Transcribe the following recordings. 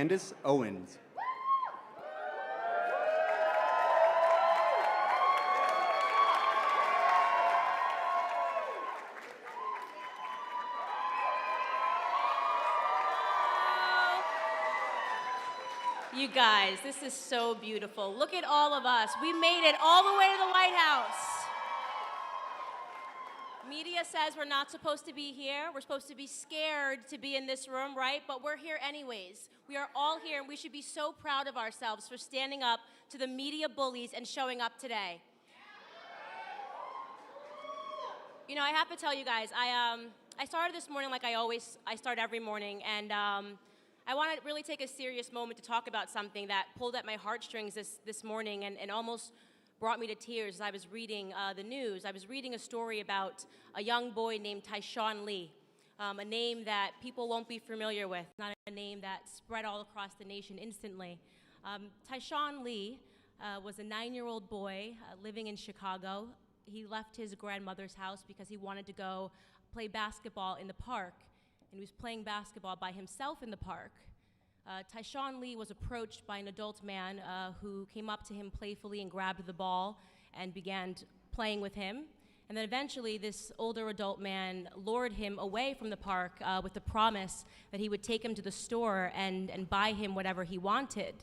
Candace Owens. You guys, this is so beautiful. Look at all of us. We made it all the way to the White House. Media says we're not supposed to be here. We're supposed to be scared to be in this room, right? But we're here anyways. We are all here, and we should be so proud of ourselves for standing up to the media bullies and showing up today. You know, I have to tell you guys, I started this morning like I start every morning, and I want to really take a serious moment to talk about something that pulled at my heartstrings this morning and almost brought me to tears as I was reading the news. I was reading a story about a young boy named Tyshawn Lee, a name that people won't be familiar with, not a name that spread all across the nation instantly. Tyshawn Lee was a 9-year-old boy living in Chicago. He left his grandmother's house because he wanted to go play basketball in the park, and he was playing basketball by himself in the park. Tyshawn Lee was approached by an adult man who came up to him playfully and grabbed the ball and began playing with him. And then eventually this older adult man lured him away from the park with the promise that he would take him to the store and buy him whatever he wanted.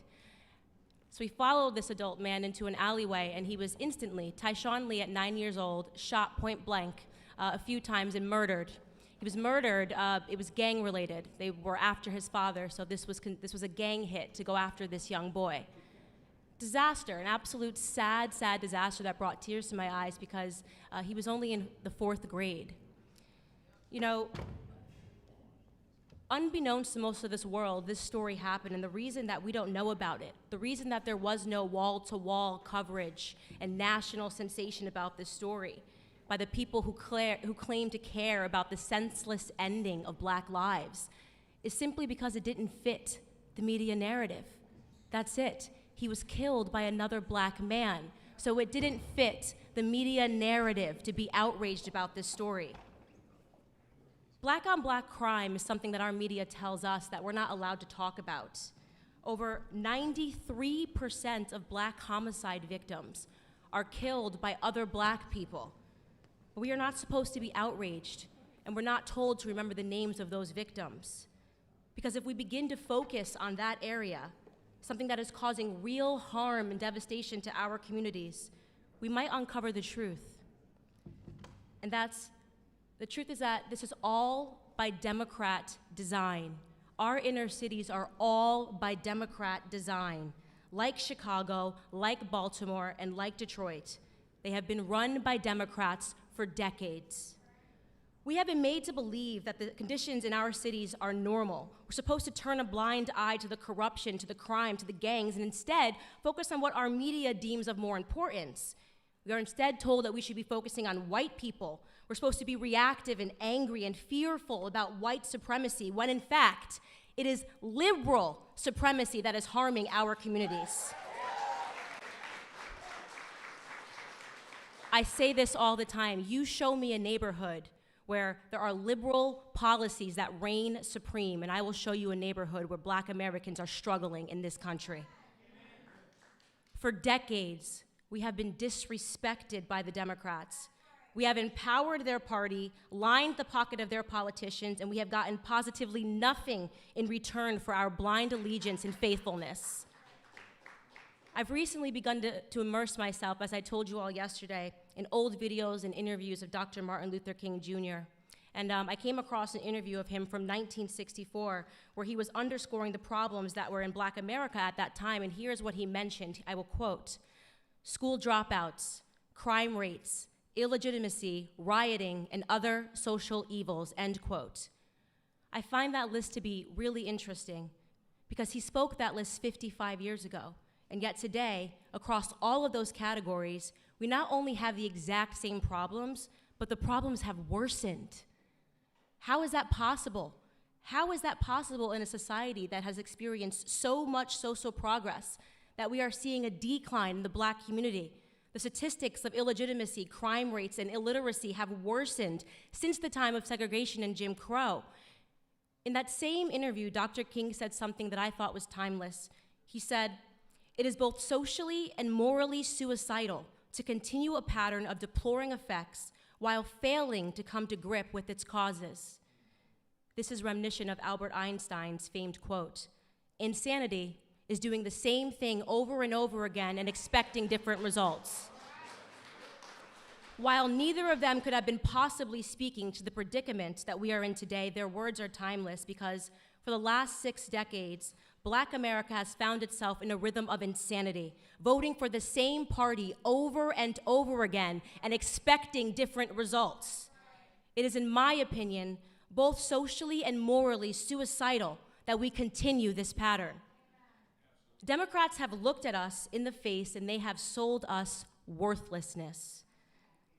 So he followed this adult man into an alleyway, and he was instantly, Tyshawn Lee at 9 years old, shot point blank a few times and murdered. He was murdered. It was gang related. They were after his father, so this was a gang hit to go after this young boy. Disaster, an absolute sad disaster that brought tears to my eyes because he was only in the 4th grade. You know, unbeknownst to most of this world, this story happened, and the reason that we don't know about it, the reason that there was no wall-to-wall coverage and national sensation about this story by the people who claim to care about the senseless ending of Black lives, is simply because it didn't fit the media narrative. That's it. He was killed by another Black man, so it didn't fit the media narrative to be outraged about this story. Black on Black crime is something that our media tells us that we're not allowed to talk about. Over 93% of Black homicide victims are killed by other Black people. But we are not supposed to be outraged, and we're not told to remember the names of those victims. Because if we begin to focus on that area, something that is causing real harm and devastation to our communities, we might uncover the truth. And the truth is that this is all by Democrat design. Our inner cities are all by Democrat design. Like Chicago, like Baltimore, and like Detroit, they have been run by Democrats for decades. We have been made to believe that the conditions in our cities are normal. We're supposed to turn a blind eye to the corruption, to the crime, to the gangs, and instead focus on what our media deems of more importance. We are instead told that we should be focusing on white people. We're supposed to be reactive and angry and fearful about white supremacy, when in fact, it is liberal supremacy that is harming our communities. I say this all the time. You show me a neighborhood where there are liberal policies that reign supreme, and I will show you a neighborhood where Black Americans are struggling in this country. For decades, we have been disrespected by the Democrats. We have empowered their party, lined the pocket of their politicians, and we have gotten positively nothing in return for our blind allegiance and faithfulness. I've recently begun to immerse myself, as I told you all yesterday, in old videos and interviews of Dr. Martin Luther King Jr. And I came across an interview of him from 1964, where he was underscoring the problems that were in Black America at that time, and here's what he mentioned. I will quote: school dropouts, crime rates, illegitimacy, rioting, and other social evils, end quote. I find that list to be really interesting because he spoke that list 55 years ago. And yet today, across all of those categories, we not only have the exact same problems, but the problems have worsened. How is that possible? How is that possible in a society that has experienced so much social progress that we are seeing a decline in the Black community? The statistics of illegitimacy, crime rates, and illiteracy have worsened since the time of segregation and Jim Crow. In that same interview, Dr. King said something that I thought was timeless. He said, "It is both socially and morally suicidal to continue a pattern of deploring effects while failing to come to grip with its causes." This is reminiscent of Albert Einstein's famed quote, "Insanity is doing the same thing over and over again and expecting different results." While neither of them could have been possibly speaking to the predicament that we are in today, their words are timeless because for the last 6 decades, Black America has found itself in a rhythm of insanity, voting for the same party over and over again and expecting different results. It is, in my opinion, both socially and morally suicidal that we continue this pattern. Democrats have looked at us in the face and they have sold us worthlessness.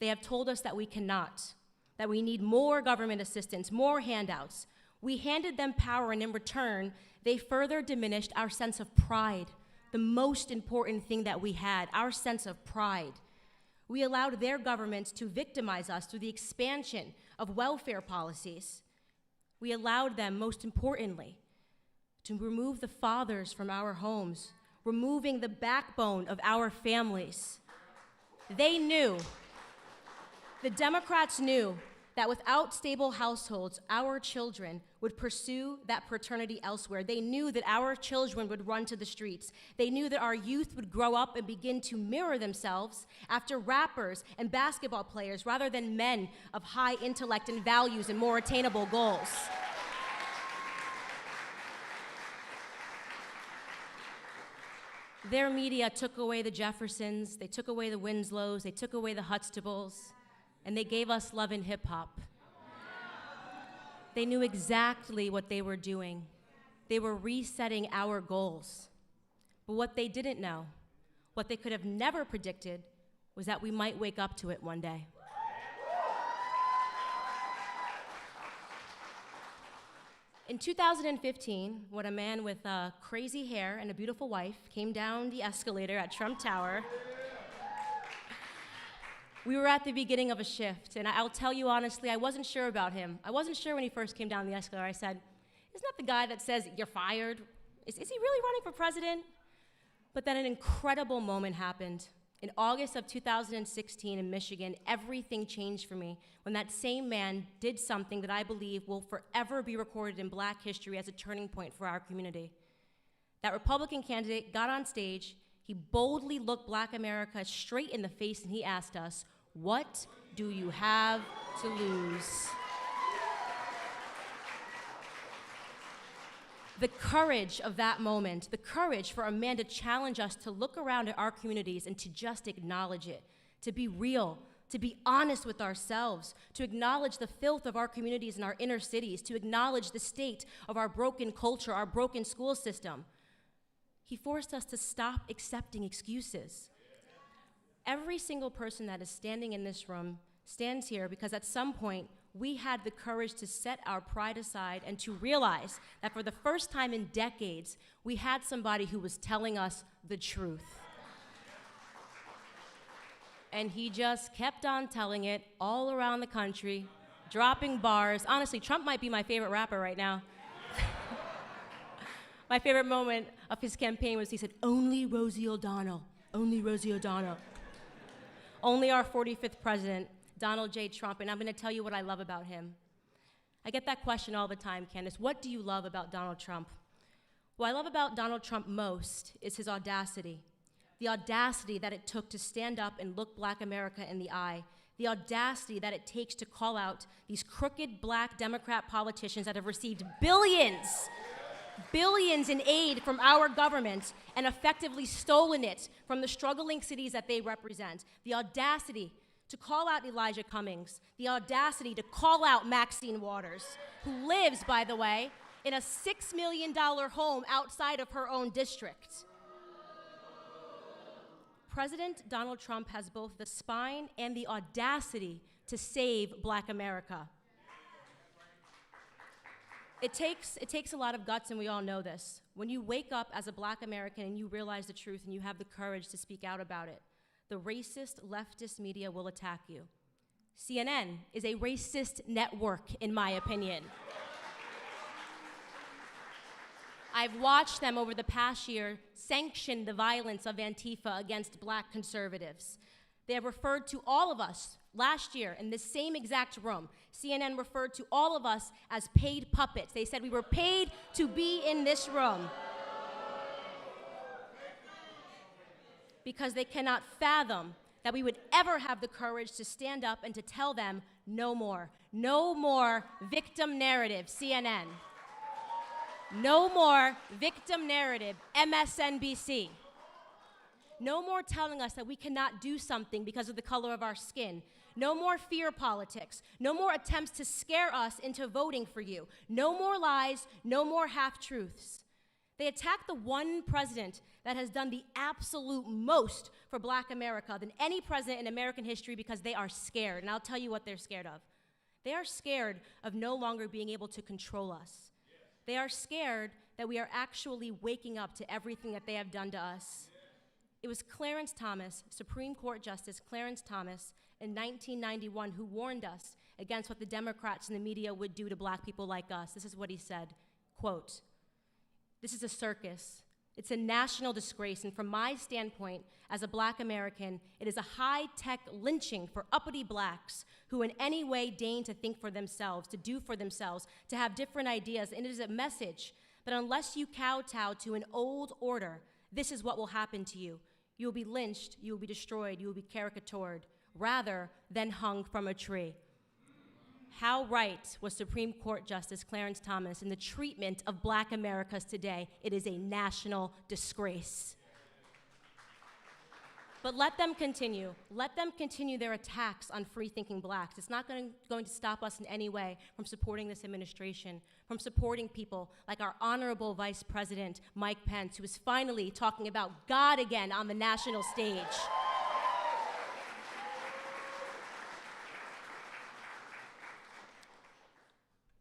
They have told us that we cannot, that we need more government assistance, more handouts. We handed them power, and in return, they further diminished our sense of pride, the most important thing that we had, our sense of pride. We allowed their government to victimize us through the expansion of welfare policies. We allowed them, most importantly, to remove the fathers from our homes, removing the backbone of our families. They knew, the Democrats knew that without stable households, our children would pursue that paternity elsewhere. They knew that our children would run to the streets. They knew that our youth would grow up and begin to mirror themselves after rappers and basketball players rather than men of high intellect and values and more attainable goals. Their media took away the Jeffersons, they took away the Winslows, they took away the Huxtables, and they gave us love and hip hop. They knew exactly what they were doing. They were resetting our goals. But what they didn't know, what they could have never predicted, was that we might wake up to it one day. In 2015, when a man with crazy hair and a beautiful wife came down the escalator at Trump Tower, we were at the beginning of a shift, and I'll tell you honestly, I wasn't sure about him. I wasn't sure when he first came down the escalator. I said, "Isn't that the guy that says you're fired? Is he really running for president?" But then an incredible moment happened. In August of 2016 in Michigan, everything changed for me when that same man did something that I believe will forever be recorded in Black history as a turning point for our community. That Republican candidate got on stage, he boldly looked Black America straight in the face, and he asked us, "What do you have to lose?" The courage of that moment, the courage for a man to challenge us to look around at our communities and to just acknowledge it, to be real, to be honest with ourselves, to acknowledge the filth of our communities and our inner cities, to acknowledge the state of our broken culture, our broken school system. He forced us to stop accepting excuses. Every single person that is standing in this room stands here because at some point, we had the courage to set our pride aside and to realize that for the first time in decades, we had somebody who was telling us the truth. And he just kept on telling it all around the country, dropping bars. Honestly, Trump might be my favorite rapper right now. My favorite moment of his campaign was he said, "Only Rosie O'Donnell, only Rosie O'Donnell." Only our 45th president, Donald J. Trump, and I'm gonna tell you what I love about him. I get that question all the time, Candace, what do you love about Donald Trump? What I love about Donald Trump most is his audacity. The audacity that it took to stand up and look Black America in the eye. The audacity that it takes to call out these crooked Black Democrat politicians that have received billions in aid from our government and effectively stolen it from the struggling cities that they represent. The audacity to call out Elijah Cummings, the audacity to call out Maxine Waters, who lives, by the way, in a $6 million home outside of her own district. President Donald Trump has both the spine and the audacity to save Black America. It takes a lot of guts, and we all know this. When you wake up as a Black American and you realize the truth and you have the courage to speak out about it, the racist leftist media will attack you. CNN is a racist network, in my opinion. I've watched them over the past year sanction the violence of Antifa against black conservatives. They have referred to all of us last year in this same exact room. CNN referred to all of us as paid puppets. They said we were paid to be in this room because they cannot fathom that we would ever have the courage to stand up and to tell them no more. No more victim narrative, CNN. No more victim narrative, MSNBC. No more telling us that we cannot do something because of the color of our skin. No more fear politics. No more attempts to scare us into voting for you. No more lies, no more half-truths. They attack the one president that has done the absolute most for Black America than any president in American history because they are scared. And I'll tell you what they're scared of. They are scared of no longer being able to control us. They are scared that we are actually waking up to everything that they have done to us. It was Clarence Thomas, Supreme Court Justice Clarence Thomas, in 1991 who warned us against what the Democrats and the media would do to black people like us. This is what he said, quote, "This is a circus. It's a national disgrace, and from my standpoint as a black American, it is a high-tech lynching for uppity blacks who in any way deign to think for themselves, to do for themselves, to have different ideas, and it is a message that unless you kowtow to an old order, this is what will happen to you. You will be lynched, you will be destroyed, you will be caricatured, rather than hung from a tree." How right was Supreme Court Justice Clarence Thomas in the treatment of black Americans today? It is a national disgrace. But let them continue. Let them continue their attacks on free-thinking blacks. It's not going to stop us in any way from supporting this administration, from supporting people like our honorable Vice President, Mike Pence, who is finally talking about God again on the national stage.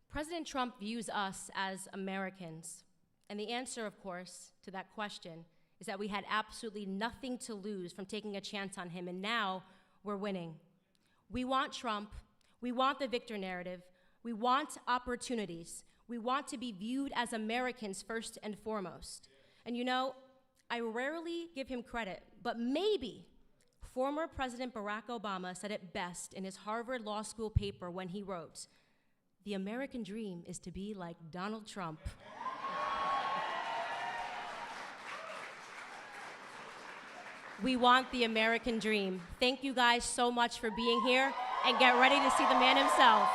President Trump views us as Americans. And the answer, of course, to that question is that we had absolutely nothing to lose from taking a chance on him, and now we're winning. We want Trump. We want the victor narrative. We want opportunities. We want to be viewed as Americans first and foremost. And you know, I rarely give him credit, but maybe former President Barack Obama said it best in his Harvard Law School paper when he wrote, "The American dream is to be like Donald Trump." We want the American dream. Thank you guys so much for being here, and get ready to see the man himself.